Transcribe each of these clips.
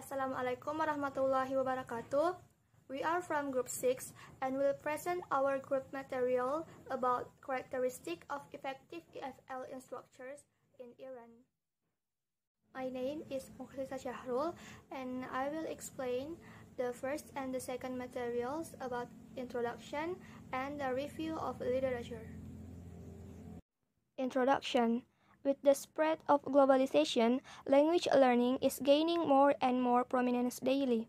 Assalamualaikum warahmatullahi wabarakatuh. We are from Group 6 and will present our group material about characteristics of effective EFL instructors in Iran. My name is Profesi and I will explain the first and the second materials about introduction and the review of literature. Introduction. With the spread of globalization, language learning is gaining more and more prominence daily.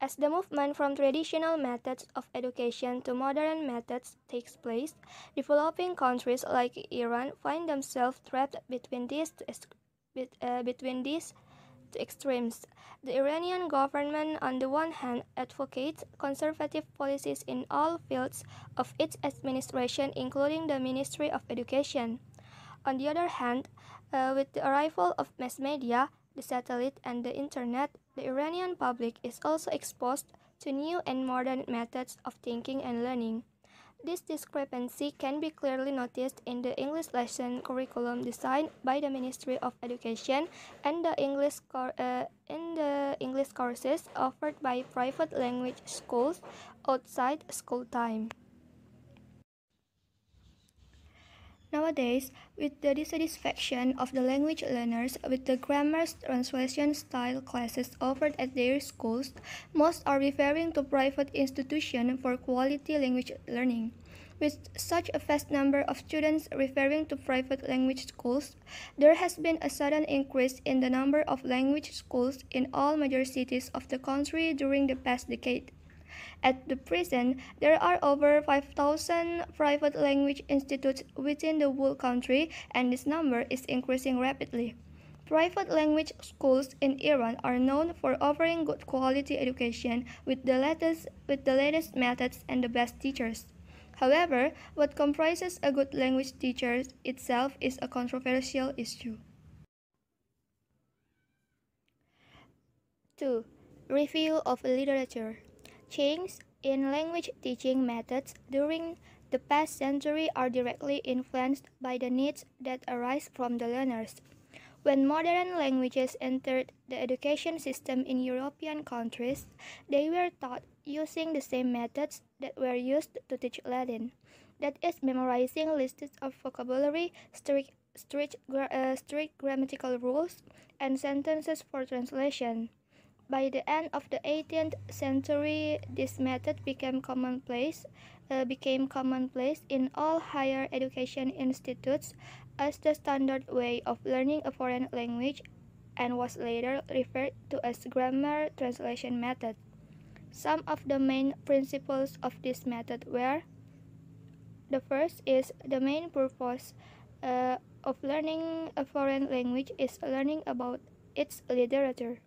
As the movement from traditional methods of education to modern methods takes place, developing countries like Iran find themselves trapped between these two extremes. The Iranian government on the one hand advocates conservative policies in all fields of its administration, including the Ministry of Education. On the other hand, with the arrival of mass media, the satellite and the internet, the Iranian public is also exposed to new and modern methods of thinking and learning. This discrepancy can be clearly noticed in the English lesson curriculum designed by the Ministry of Education and the English courses offered by private language schools outside school time. Nowadays, with the dissatisfaction of the language learners with the grammar translation style classes offered at their schools, most are referring to private institutions for quality language learning. With such a vast number of students referring to private language schools, there has been a sudden increase in the number of language schools in all major cities of the country during the past decade. At the present, there are over 5,000 private language institutes within the whole country, and this number is increasing rapidly. Private language schools in Iran are known for offering good quality education with the latest methods and the best teachers. However, what comprises a good language teacher itself is a controversial issue. 2. Review of literature. Changes in language teaching methods during the past century are directly influenced by the needs that arise from the learners. When modern languages entered the education system in European countries, they were taught using the same methods that were used to teach Latin. That is, memorizing lists of vocabulary, strict grammatical rules, and sentences for translation. By the end of the 18th century, this method became commonplace in all higher education institutes as the standard way of learning a foreign language and was later referred to as grammar translation method. Some of the main principles of this method were: the first is the main purpose of learning a foreign language is learning about its literature.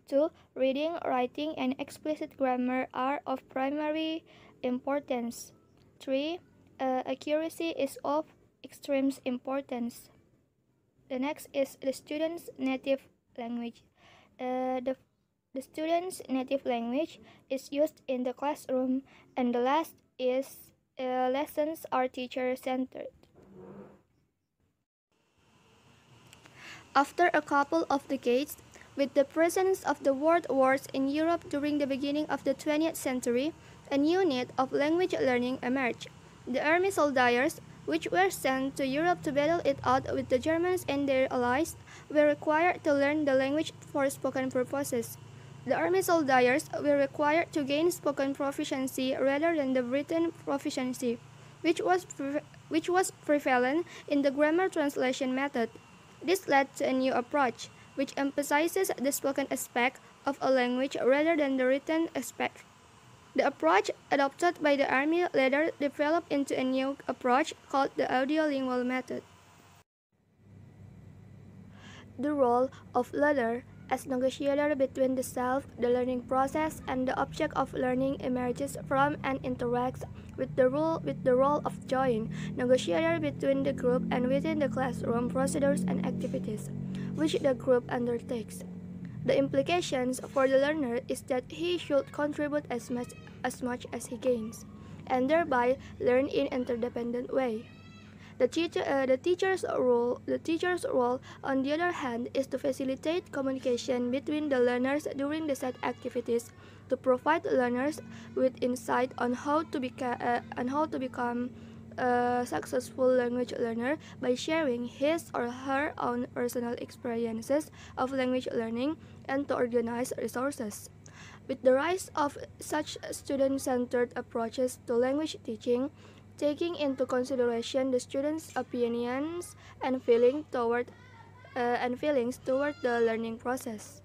2. Reading, writing, and explicit grammar are of primary importance. 3. Accuracy is of extreme importance. The next is the student's native language. The student's native language is used in the classroom, and the last is lessons are teacher-centered. After a couple of decades, with the presence of the world wars in Europe during the beginning of the 20th century, a new need of language learning emerged. The army soldiers, which were sent to Europe to battle it out with the Germans and their allies, were required to learn the language for spoken purposes. The army soldiers were required to gain spoken proficiency rather than the written proficiency, which was prevalent in the grammar translation method. This led to a new approach, which emphasizes the spoken aspect of a language rather than the written aspect. The approach adopted by the army later developed into a new approach called the audiolingual method. The role of learner as negotiator between the self, the learning process, and the object of learning emerges from and interacts with the role of joint negotiator between the group and within the classroom procedures and activities which the group undertakes. The implications for the learner is that he should contribute as much as he gains, and thereby learn in interdependent way. The teacher's role, on the other hand, is to facilitate communication between the learners during the set activities, to provide learners with insight on how to become a successful language learner by sharing his or her own personal experiences of language learning and to organize resources. With the rise of such student-centered approaches to language teaching, taking into consideration the students' opinions and feelings toward the learning process.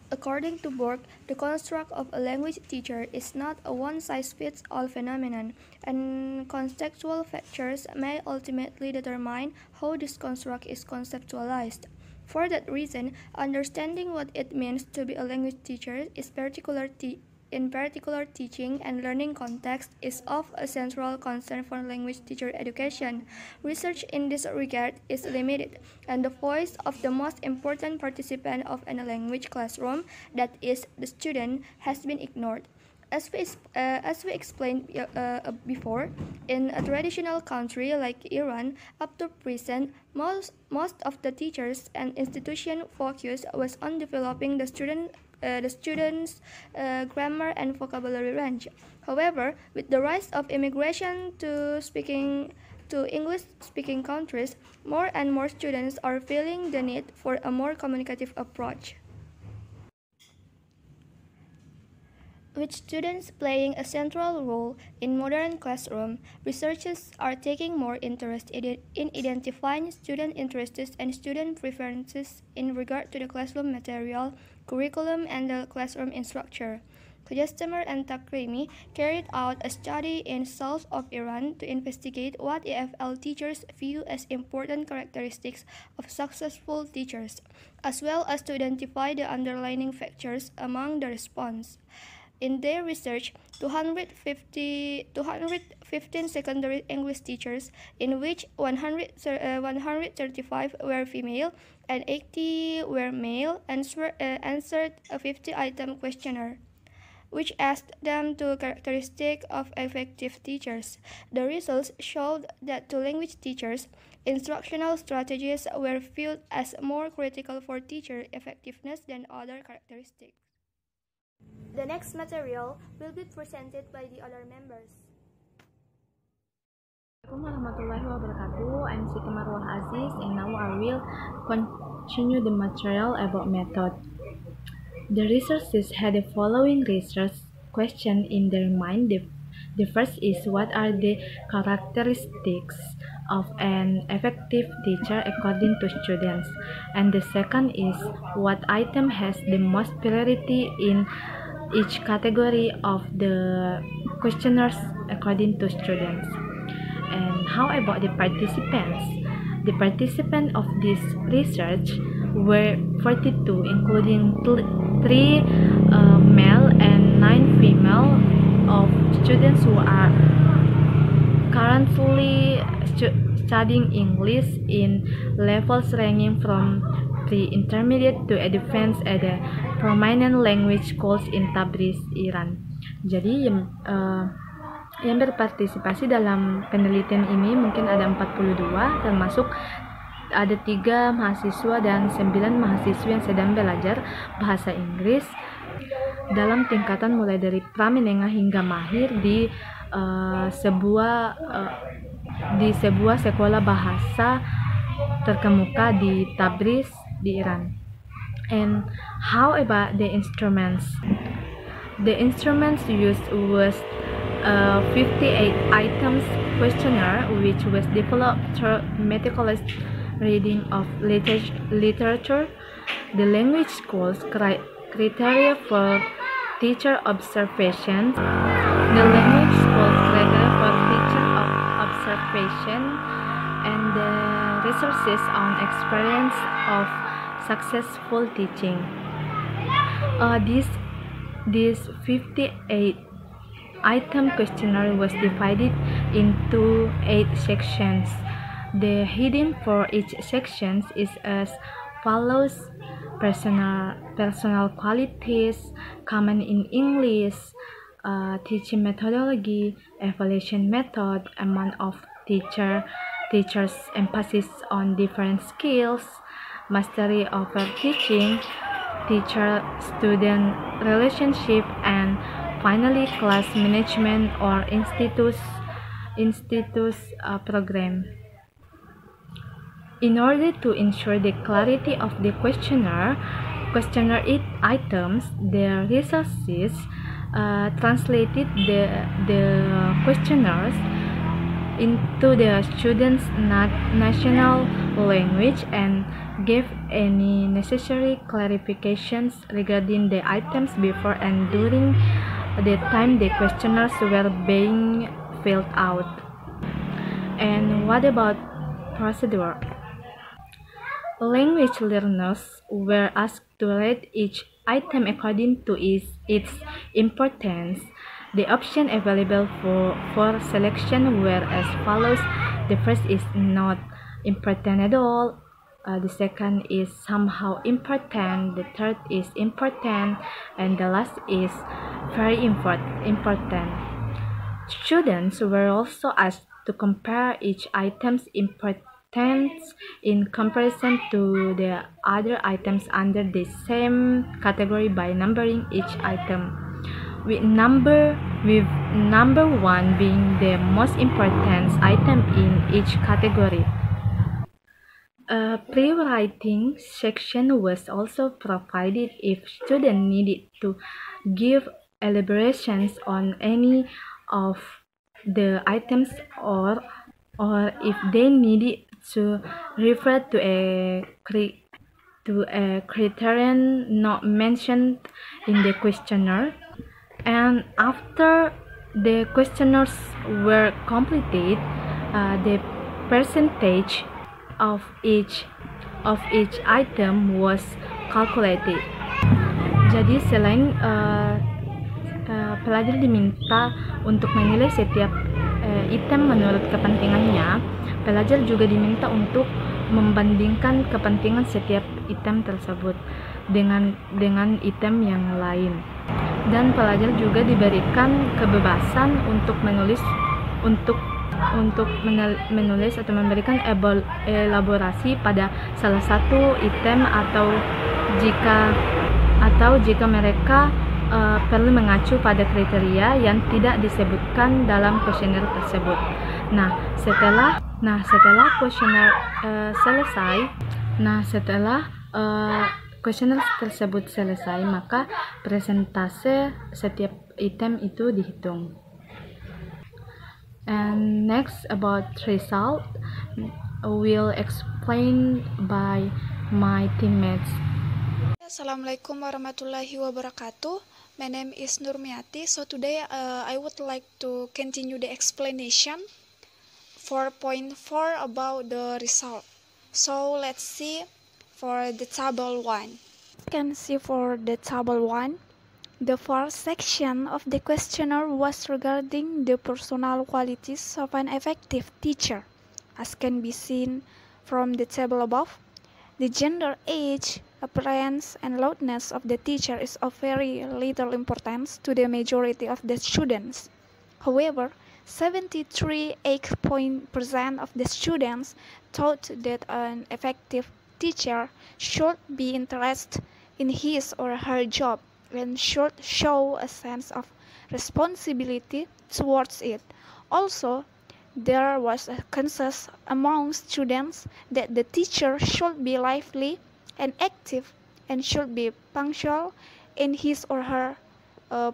According to Borg, the construct of a language teacher is not a one-size-fits-all phenomenon, and contextual factors may ultimately determine how this construct is conceptualized. For that reason, understanding what it means to be a language teacher in particular teaching and learning context is of a central concern for language teacher education. Research in this regard is limited, and the voice of the most important participant of a language classroom, that is, the student, has been ignored. As we explained before, in a traditional country like Iran, up to present, most of the teachers and institution focus was on developing the students' grammar and vocabulary range. However, with the rise of immigration to English-speaking countries, more and more students are feeling the need for a more communicative approach. With students playing a central role in modern classroom, researchers are taking more interest in identifying student interests and student preferences in regard to the classroom material, curriculum, and the classroom instructor. Kajastamar and Takrimi carried out a study in south of Iran to investigate what EFL teachers view as important characteristics of successful teachers, as well as to identify the underlying factors among the response. In their research, 215 secondary English teachers, in which 135 were female and 80 were male, answered a 50-item questionnaire, which asked them to characteristics of effective teachers. The results showed that to language teachers, instructional strategies were viewed as more critical for teacher effectiveness than other characteristics. The next material will be presented by the other members. Assalamualaikum warahmatullahi wabarakatuh. I'm Siti Marwah Aziz, and now I will continue the material about method. The researchers had the following research question in their mind. The first is, what are the characteristics of an effective teacher according to students? And the second is, what item has the most priority in each category of the questionnaires according to students? And how about the participants? The participants of this research were 42, including 3 male and 9 female of students who are currently studying English in levels ranging from pre-intermediate to advanced at the prominent language schools in Tabriz, Iran. Jadi yang berpartisipasi dalam penelitian ini mungkin ada 42, termasuk ada 3 mahasiswa dan 9 mahasiswi yang sedang belajar bahasa Inggris dalam tingkatan mulai dari pramenengah hingga mahir di sebuah sekolah bahasa terkemuka di Tabriz di Iran. And how about the instruments? The instruments used was a 58 items questionnaire, which was developed through meticulous reading of literature, the language schools criteria for teacher observations, the language schools criteria for teacher observation, and the resources on experience of successful teaching. This 58 item questionnaire was divided into 8 sections. The heading for each section is as follows: personal qualities, common in English, teaching methodology, evaluation method, amount of teachers' emphasis on different skills, mastery over teaching, teacher-student relationship, and finally class management or institutes program. In order to ensure the clarity of the questionnaire items, the resources translated the questionnaires into the students' national language and gave any necessary clarifications regarding the items before and during the time the questionnaires were being filled out. And what about procedure? Language learners were asked to rate each item according to its importance. The options available for selection were as follows. The first is not important at all. The second is somehow important. The third is important. And the last is very important. Students were also asked to compare each item's importance in comparison to the other items under the same category by numbering each item, with number 1 being the most important item in each category. A pre-writing section was also provided if students needed to give elaborations on any of the items or if they needed to refer to a criterion not mentioned in the questionnaire. And after the questionnaires were completed, the percentage of each item was calculated. Jadi selain pelajar diminta untuk menilai setiap item menurut kepentingannya, pelajar juga diminta untuk membandingkan kepentingan setiap item tersebut dengan item yang lain. Dan pelajar juga diberikan kebebasan untuk menulis atau memberikan elaborasi pada salah satu item atau jika mereka perlu mengacu pada kriteria yang tidak disebutkan dalam kuesioner tersebut. Setelah kuesioner kuesioner tersebut selesai, maka presentase setiap item itu dihitung. And next about result will explain by my teammates. Assalamualaikum warahmatullahi wabarakatuh. My name is Nurmiati. So today I would like to continue the explanation 4.4 about the result. So let's see for the table 1. You can see for the table 1, the first section of the questionnaire was regarding the personal qualities of an effective teacher. As can be seen from the table above, the gender, age, appearance, and loudness of the teacher is of very little importance to the majority of the students. However, 73% of the students thought that an effective teacher should be interested in his or her job and should show a sense of responsibility towards it. Also, there was a consensus among students that the teacher should be lively and active and should be punctual in his or her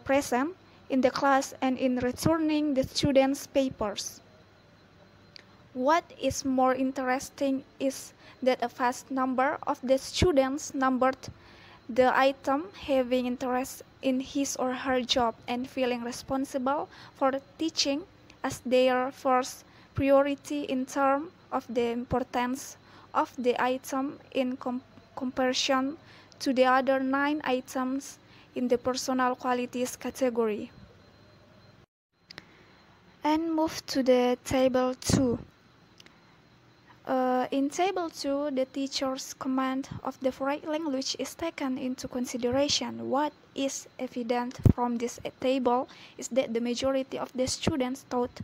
presence in the class and in returning the students' papers. What is more interesting is that a vast number of the students numbered the item having interest in his or her job and feeling responsible for teaching as their first priority in terms of the importance of the item in comparison to the other 9 items in the personal qualities category. And move to the table 2. In Table 2, the teacher's command of the foreign language is taken into consideration. What is evident from this table is that the majority of the students thought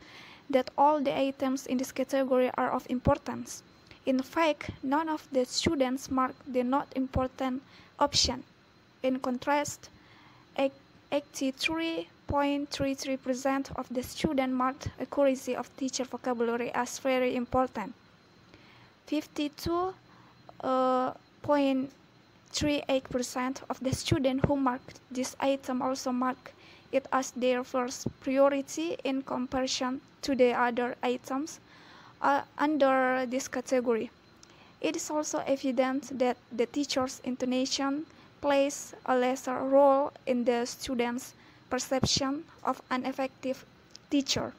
that all the items in this category are of importance. In fact, none of the students marked the not important option. In contrast, 83.33% of the students marked accuracy of teacher vocabulary as very important. 52.38% of the students who marked this item also marked it as their first priority in comparison to the other items under this category. It is also evident that the teacher's intonation plays a lesser role in the student's perception of an effective teacher.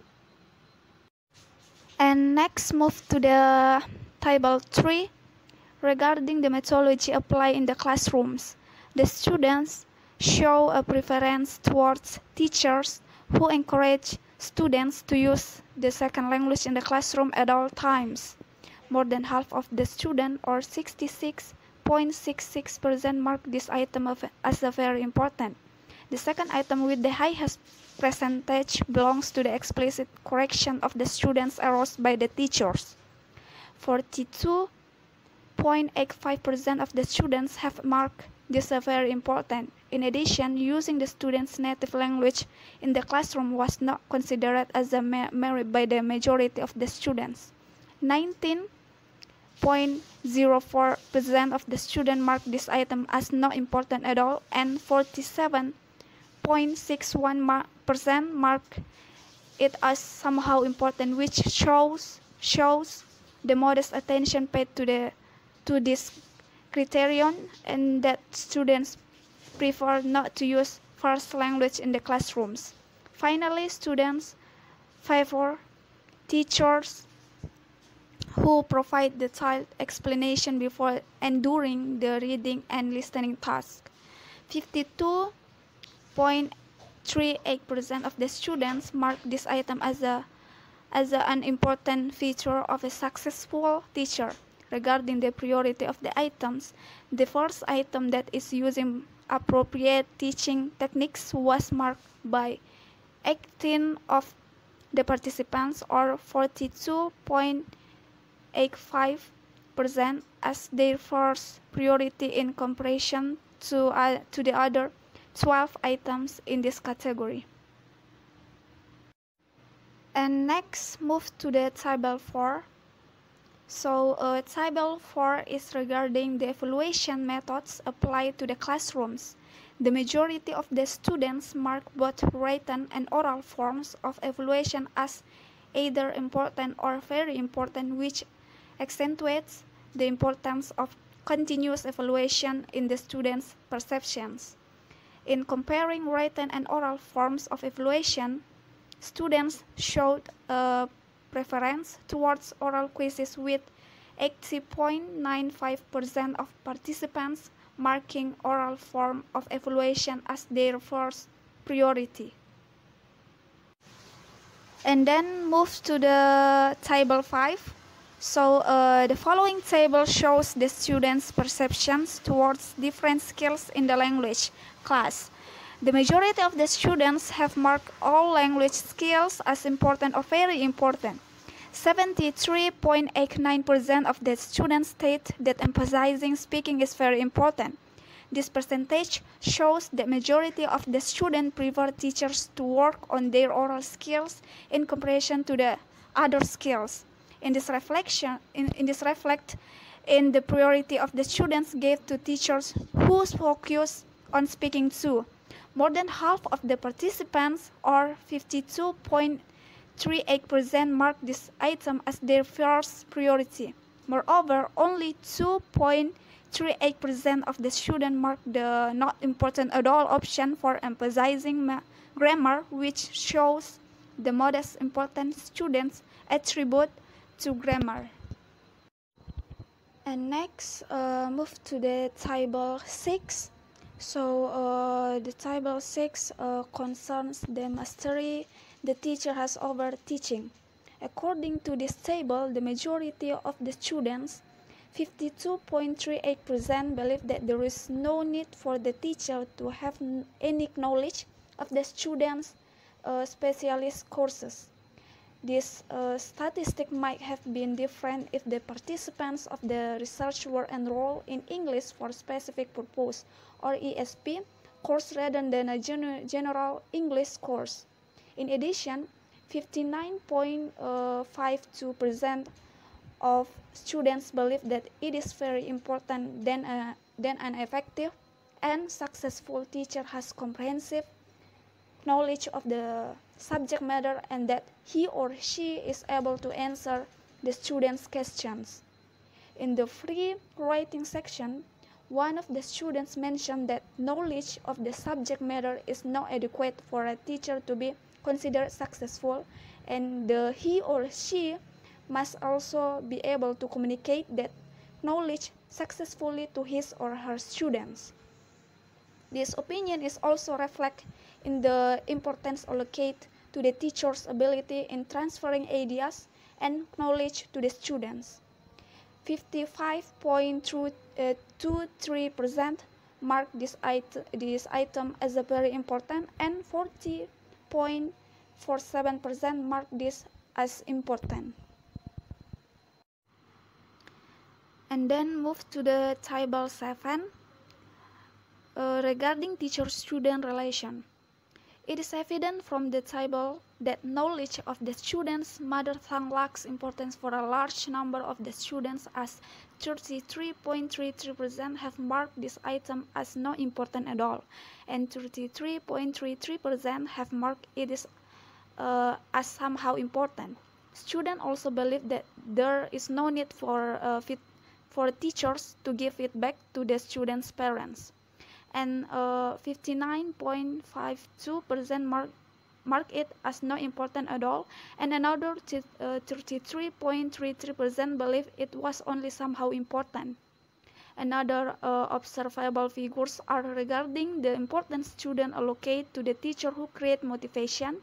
And next, move to the Table 3. Regarding the methodology applied in the classrooms, the students show a preference towards teachers who encourage students to use the second language in the classroom at all times. More than half of the students, or 66.66%, mark this item as a very important. The second item with the highest percentage belongs to the explicit correction of the students' errors by the teachers. 42.85% of the students have marked this as very important. In addition, using the student's native language in the classroom was not considered as a merit by the majority of the students. 19.04% of the students marked this item as not important at all, and 47.61% marked it as somehow important, which shows the modest attention paid to this criterion, and that students prefer not to use first language in the classrooms. Finally, students favor teachers who provide detailed explanation before and during the reading and listening task. 52.38% of the students mark this item as an important feature of a successful teacher. Regarding the priority of the items, the first item, that is using appropriate teaching techniques, was marked by 18 of the participants, or 42.85%, as their first priority in comparison to the other 12 items in this category. And next, move to the Table 4. So, Table 4 is regarding the evaluation methods applied to the classrooms. The majority of the students mark both written and oral forms of evaluation as either important or very important, which accentuates the importance of continuous evaluation in the students' perceptions. In comparing written and oral forms of evaluation, students showed a preference towards oral quizzes, with 80.95% of participants marking oral form of evaluation as their first priority. And then move to the Table 5. So the following table shows the students' perceptions towards different skills in the language class. The majority of the students have marked all language skills as important or very important. 73.89% of the students state that emphasizing speaking is very important. This percentage shows that majority of the students prefer teachers to work on their oral skills in comparison to the other skills. In this reflect in the priority of the students gave to teachers who focus on speaking too. More than half of the participants, or 52.38%, marked this item as their first priority. Moreover, only 2.38% of the students marked the not important at all option for emphasizing grammar, which shows the modest importance students attribute to grammar. And next, move to the Table 6. So the Table 6 concerns the mastery the teacher has over teaching. According to this table, the majority of the students, 52.38%, believe that there is no need for the teacher to have any knowledge of the students' specialist courses. This statistic might have been different if the participants of the research were enrolled in English for specific purpose, or ESP, course rather than a general English course. In addition, 59.52% of students believe that it is very important that an effective and successful teacher has comprehensive knowledge of the subject matter and that he or she is able to answer the students' questions. In the free writing section, one of the students mentioned that knowledge of the subject matter is not adequate for a teacher to be considered successful, and he or she must also be able to communicate that knowledge successfully to his or her students. This opinion is also reflected in the importance allocated to the teacher's ability in transferring ideas and knowledge to the students. 55.23% mark this item as a very important, and 40.47% mark this as important. And then move to the table 7. Regarding teacher-student relation, it is evident from the table that knowledge of the student's mother tongue lacks importance for a large number of the students, as 33.33% have marked this item as not important at all, and 33.33% have marked it as somehow important. Students also believe that there is no need for teachers to give feedback to the students' parents, and 59.52% mark it as not important at all, and another 33.33% believe it was only somehow important. Another observable figures are regarding the importance students allocate to the teacher who create motivation,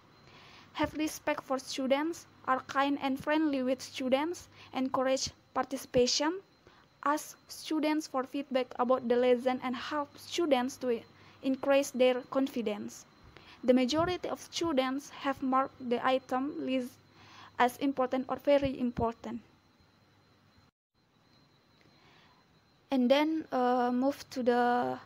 have respect for students, are kind and friendly with students, encourage participation, ask students for feedback about the lesson, and help students to increase their confidence. The majority of students have marked the item list as important or very important. And then move to the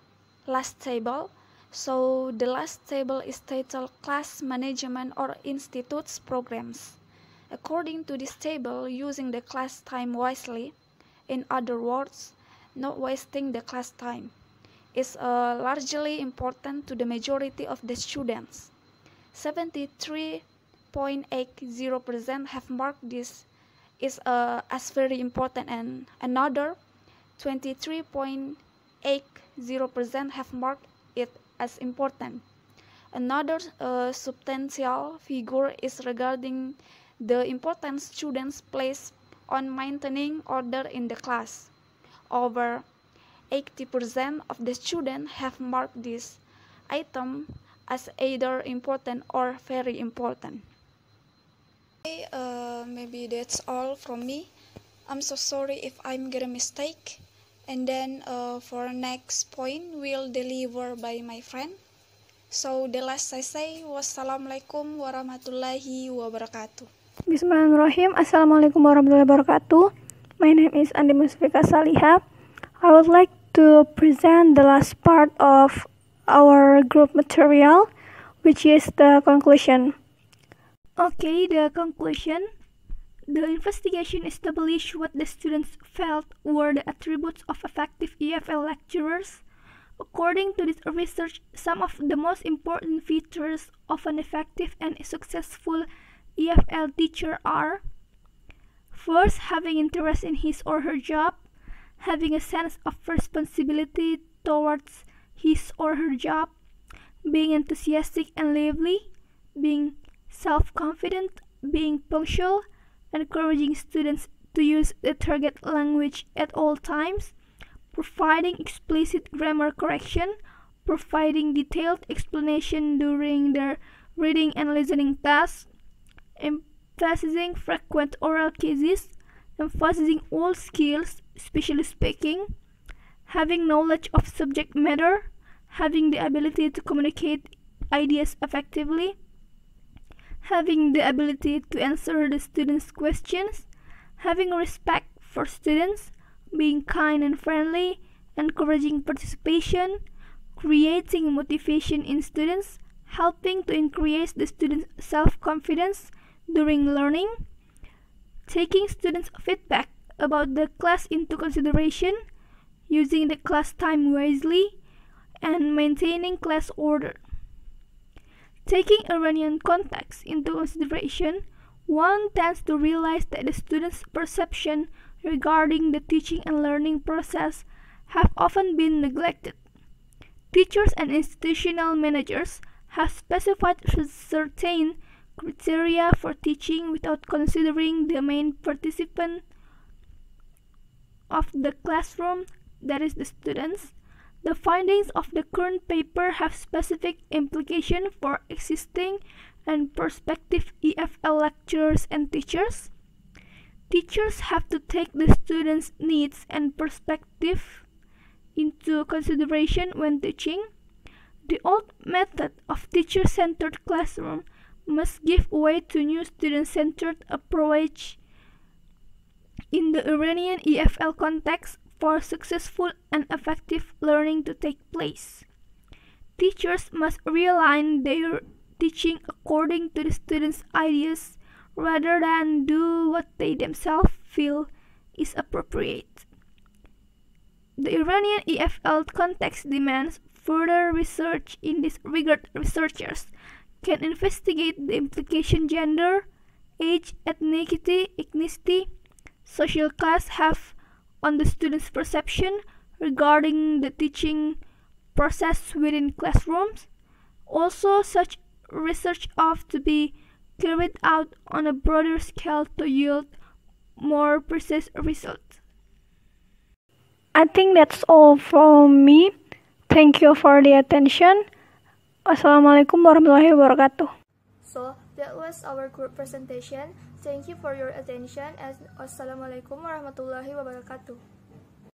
last table. So the last table is titled Class Management or Institutes Programs. According to this table, using the class time wisely, in other words, not wasting the class time, is largely important to the majority of the students. 73.80% have marked this as very important, and another 23.80% have marked it as important. Another substantial figure is regarding the importance students place on maintaining order in the class. Over 80% of the students have marked this item as either important or very important. Okay, maybe that's all from me. I'm so sorry if I'm get a mistake. And then for next point will deliver by my friend. So the last I say, wassalamualaikum warahmatullahi wabarakatuh. Bismillahirrahmanirrahim. Assalamualaikum warahmatullahi wabarakatuh. My name is Andi Musfika Salihah. I would like to present the last part of our group material, which is the conclusion. Okay, the conclusion. The investigation established what the students felt were the attributes of effective EFL lecturers. According to this research, some of the most important features of an effective and successful EFL teacher are: first, having interest in his or her job, having a sense of responsibility towards his or her job, being enthusiastic and lively, being self-confident, being punctual, encouraging students to use the target language at all times, providing explicit grammar correction, providing detailed explanation during their reading and listening tasks, emphasizing frequent oral cases, emphasizing all skills, especially speaking, having knowledge of subject matter, having the ability to communicate ideas effectively, having the ability to answer the students' questions, having respect for students, being kind and friendly, encouraging participation, creating motivation in students, helping to increase the students' self-confidence during learning, taking students' feedback about the class into consideration, using the class time wisely, and maintaining class order. Taking Iranian context into consideration, one tends to realize that the students' perception regarding the teaching and learning process have often been neglected. Teachers and institutional managers have specified certain criteria for teaching without considering the main participant of the classroom, that is, the students. The findings of the current paper have specific implications for existing and prospective EFL lecturers and teachers. Teachers have to take the students' needs and perspective into consideration when teaching. The old method of teacher-centered classroom must give way to new student-centered approach in the Iranian EFL context for successful and effective learning to take place. Teachers must realign their teaching according to the students' ideas rather than do what they themselves feel is appropriate. The Iranian EFL context demands further research. In this regard, researchers can investigate the implication gender, age, ethnicity, social class have on the students' perception regarding the teaching process within classrooms. Also, such research ought to be carried out on a broader scale to yield more precise results. I think that's all from me. Thank you for the attention. Assalamualaikum warahmatullahi wabarakatuh. So that was our group presentation. Thank you for your attention and Assalamualaikum warahmatullahi wabarakatuh.